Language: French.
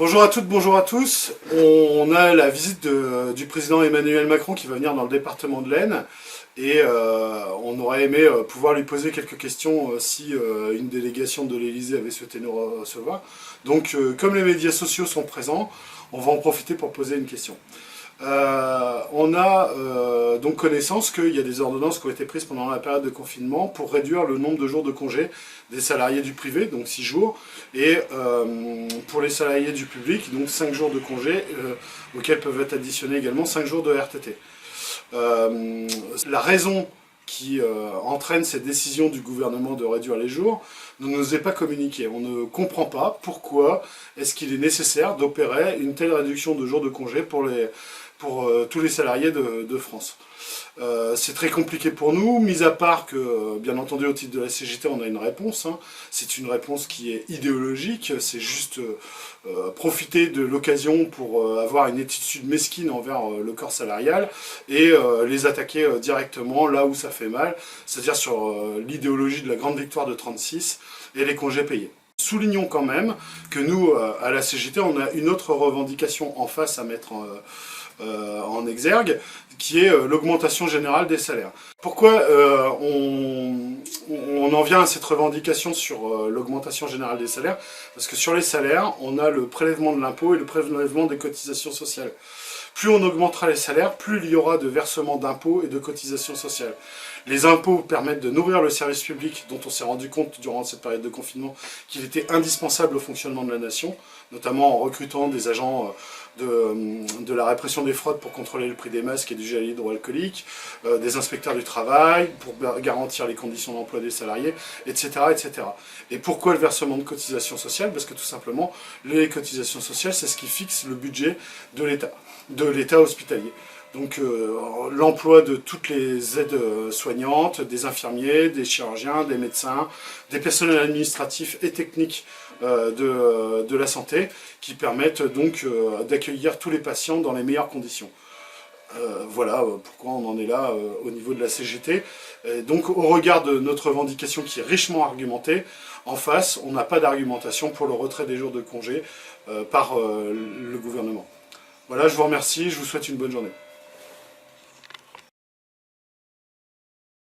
Bonjour à toutes, bonjour à tous. On a la visite du président Emmanuel Macron qui va venir dans le département de l'Aisne et on aurait aimé pouvoir lui poser quelques questions si une délégation de l'Élysée avait souhaité nous recevoir. Donc comme les médias sociaux sont présents, on va en profiter pour poser une question. On a donc connaissance qu'il y a des ordonnances qui ont été prises pendant la période de confinement pour réduire le nombre de jours de congé des salariés du privé, donc 6 jours, et pour les salariés du public, donc 5 jours de congé, auxquels peuvent être additionnés également 5 jours de RTT. La raison qui entraîne cette décision du gouvernement de réduire les jours ne nous est pas communiquée. On ne comprend pas pourquoi est-ce qu'il est nécessaire d'opérer une telle réduction de jours de congé pour tous les salariés de France. C'est très compliqué pour nous, mis à part que, bien entendu, au titre de la CGT, on a une réponse. C'est une réponse qui est idéologique, c'est juste profiter de l'occasion pour avoir une attitude mesquine envers le corps salarial et les attaquer directement là où ça fait mal, c'est-à-dire sur l'idéologie de la grande victoire de 36 et les congés payés. Soulignons quand même que nous, à la CGT, on a une autre revendication en face à mettre en exergue, qui est l'augmentation générale des salaires. Pourquoi on en vient à cette revendication sur l'augmentation générale des salaires? Parce que sur les salaires, on a le prélèvement de l'impôt et le prélèvement des cotisations sociales. Plus on augmentera les salaires, plus il y aura de versements d'impôts et de cotisations sociales. Les impôts permettent de nourrir le service public, dont on s'est rendu compte durant cette période de confinement qu'il était indispensable au fonctionnement de la nation, notamment en recrutant des agents de la répression des fraudes pour contrôler le prix des masques et du gel hydroalcoolique, des inspecteurs du travail pour garantir les conditions d'emploi des salariés, etc., etc. Et pourquoi le versement de cotisations sociales? Parce que tout simplement, les cotisations sociales, c'est ce qui fixe le budget de l'État hospitalier. Donc l'emploi de toutes les aides soignantes, des infirmiers, des chirurgiens, des médecins, des personnels administratifs et techniques de la santé qui permettent donc d'accueillir tous les patients dans les meilleures conditions. Voilà pourquoi on en est là au niveau de la CGT. Et donc au regard de notre revendication qui est richement argumentée, en face on n'a pas d'argumentation pour le retrait des jours de congé par le gouvernement. Voilà, je vous remercie, je vous souhaite une bonne journée.